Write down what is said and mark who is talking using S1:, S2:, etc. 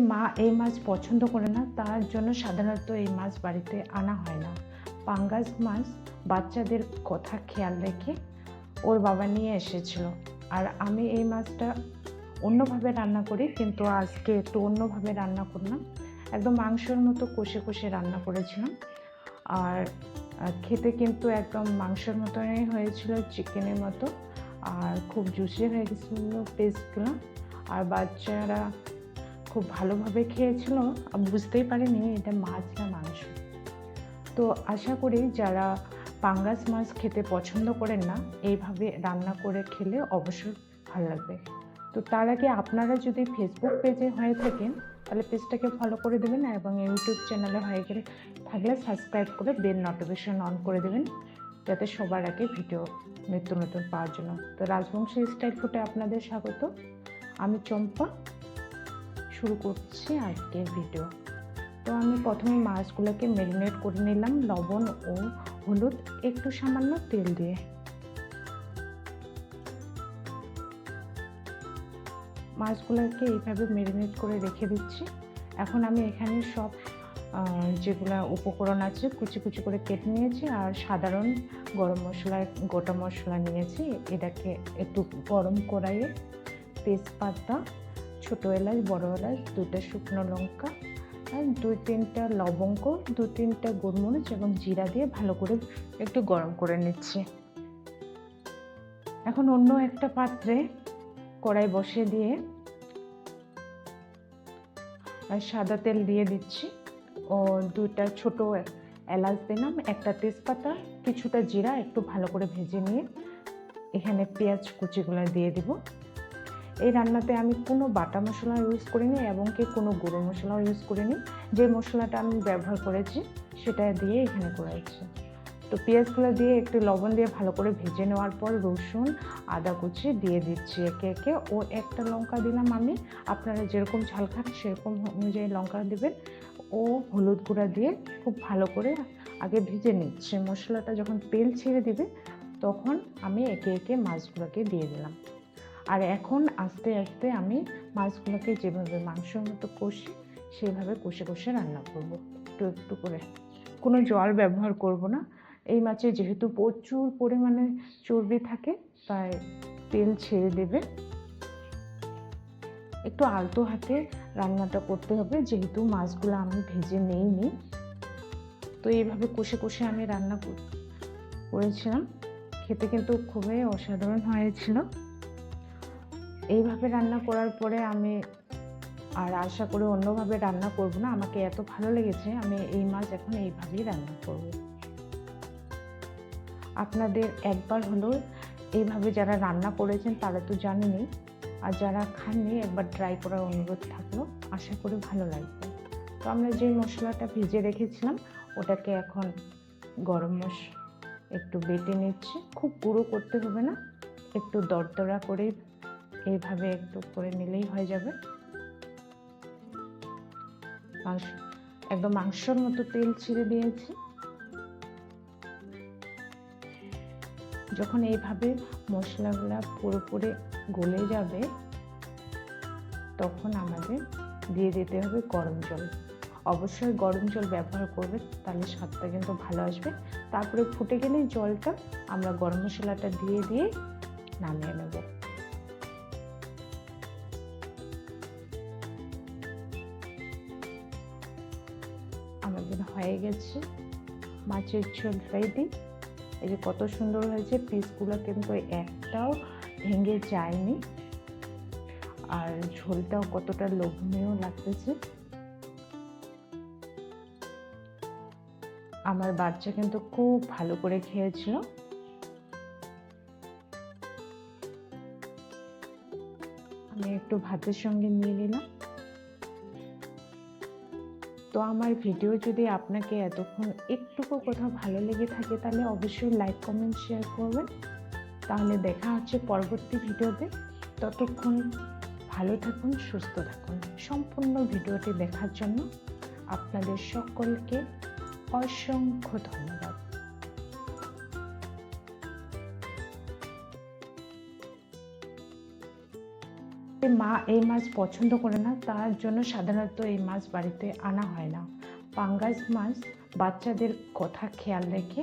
S1: মা এই মাছ পছন্দ করে না, তার জন্য সাধারণত এই মাছ বাড়িতে আনা হয় না। পাঙ্গাস মাছ বাচ্চাদের কথা খেয়াল রেখে ওর বাবা নিয়ে এসেছিল। আর আমি এই মাছটা অন্যভাবে রান্না করি, কিন্তু আজকে একটু অন্যভাবে রান্না করলাম। একদম মাংসের মতো কষে কষে রান্না করেছিলাম। আর খেতে কিন্তু একদম মাংসের মতনই হয়েছিল, চিকেনের মতো। আর খুব জুসি হয়ে গেছিলো পিসগুলো। আর বাচ্চারা খুব ভালোভাবে খেয়েছিল, বুঝতেই পারিনি এটা মাছ না মাংস। তো আশা করি যারা পাঙ্গাস মাছ খেতে পছন্দ করেন না, এইভাবে রান্না করে খেলে অবশ্যই ভালো লাগবে। তো তার আগে আপনারা যদি ফেসবুক পেজে হয়ে থাকেন তাহলে পেজটাকে ফলো করে দেবেন, এবং ইউটিউব চ্যানেলে হয়ে গেলে থাকলে সাবস্ক্রাইব করে বেল নোটিফিকেশন অন করে দেবেন, যাতে সবার আগে ভিডিও নিত্য নতুন পাওয়ার জন্য। তো রাজবংশী স্টাইল ফুডে আপনাদের স্বাগত। আমি চম্পা, শুরু করছি আজকের ভিডিও। তো আমি প্রথমে মাছগুলোকে ম্যারিনেট করে নিলাম লবণ ও হলুদ, একটু সামান্য তেল দিয়ে। মাছগুলোকে এইভাবে ম্যারিনেট করে রেখে দিচ্ছি। এখন আমি এখানে সব যেগুলো উপকরণ আছে কুচি কুচি করে কেটে নিয়েছি, আর সাধারণ গরম মশলা, গোটা মশলা নিয়েছি। এটাকে একটু গরম কড়াইয়ে তেজপাতা, ছোটো এলাচ, বড় এলাচ, 2টা শুকনো লঙ্কা, আর 2-3টা লবঙ্গ, 2-3টা গোলমরিচ এবং জিরা দিয়ে ভালো করে একটু গরম করে নিচ্ছি। এখন অন্য একটা পাত্রে কড়াই বসিয়ে দিয়ে সাদা তেল দিয়ে দিচ্ছি ও 2টা ছোটো এলাচ দিলাম, একটা তেজপাতা, কিছুটা জিরা একটু ভালো করে ভেজে নিয়ে এখানে পেঁয়াজ কুচিগুলো দিয়ে দিব। এই রান্নাতে আমি কোনো বাটা মশলা ইউজ করিনি এবং কি কোনো গুঁড়ো মশলাও ইউজ করিনি। যে মশলাটা আমি ব্যবহার করেছি সেটা দিয়ে এখানে করেছি। তো পেঁয়াজগুলো দিয়ে একটু লবণ দিয়ে ভালো করে ভেজে নেওয়ার পর রসুন, আদা কুচি দিয়ে দিচ্ছি একে একে। ও একটা লঙ্কা দিলাম আমি, আপনারা যেরকম ঝাল খান সেরকম অনুযায়ী লঙ্কা দেবেন। ও হলুদ গুঁড়া দিয়ে খুব ভালো করে আগে ভেজে নিচ্ছি। মশলাটা যখন তেল ছেড়ে দিবে তখন আমি একে একে মাছগুলোকে দিয়ে দিলাম। আর এখন আস্তে আস্তে আমি মাছগুলোকে যেভাবে মাংসের মতো কষি সেভাবে কষে কষে রান্না করব, একটু একটু করে। কোনো জল ব্যবহার করব না। এই মাছে যেহেতু প্রচুর পরিমাণে চর্বি থাকে, তাই তেল ছেড়ে দেবে। একটু আলতো হাতে রান্নাটা করতে হবে, যেহেতু মাছগুলো আমি ভেজে নেইনি। তো এইভাবে কষে কষে আমি রান্না করেছিলাম। খেতে কিন্তু খুবই অসাধারণ হয়েছিল। এইভাবে রান্না করার পরে আমি আর আশা করি অন্যভাবে রান্না করব না। আমাকে এত ভালো লেগেছে, আমি এই মাছ এখন এইভাবেই রান্না করব। আপনাদের একবার হলেও এইভাবে যারা রান্না করেছেন তারা তো জানেনই, আর যারা খাননি একবার ট্রাই করার অনুরোধ থাকলো। আশা করি ভালো লাগবে। তো আমরা যে মশলাটা ভেজে রেখেছিলাম ওটাকে এখন গরম মশলা একটু বেটে নিচ্ছি। খুব গুঁড়ো করতে হবে না, একটু দরদরা করে এইভাবে একটু করে নিলেই হয়ে যাবে। একদম মাংসের মতো তেল ছেড়ে দিয়েছি। যখন এইভাবে মশলাগুলা পুরোপুরি গলে যাবে তখন আমাদের দিয়ে দিতে হবে গরম জল। অবশ্যই গরম জল ব্যবহার করবে, তাহলে স্বাদটা কিন্তু ভালো আসবে। তারপরে ফুটে গেলেই জলটা আমরা গরম মশলাটা দিয়ে দিয়ে নামিয়ে নেব। আমাদের হয়ে গেছে মাছের ঝোল রেডি। এই যে কত সুন্দর হয়েছে, পিসগুলো কিন্তু একটাও ভেঙে যায়নি, আর ঝোলটাও কতটা লোভনীয় লাগতেছে। আমার বাচ্চা কিন্তু খুব ভালো করে খেয়েছিল। আমি একটু ভাতের সঙ্গে নিয়ে নিলাম। তো আমার ভিডিও যদি আপনাকে এতক্ষণ একটুকু কোথাও ভালো লেগে থাকে তাহলে অবশ্যই লাইক, কমেন্ট, শেয়ার করবেন। তাহলে দেখা হচ্ছে পরবর্তী ভিডিওতে। ততক্ষণ ভালো থাকুন, সুস্থ থাকুন। সম্পূর্ণ ভিডিওটি দেখার জন্য আপনাদের সকলকে অসংখ্য ধন্যবাদ। মা এই মাছ পছন্দ করে না, তার জন্য সাধারণত এই মাছ বাড়িতে আনা হয় না। পাঙ্গাস মাছ বাচ্চাদের কথা খেয়াল রেখে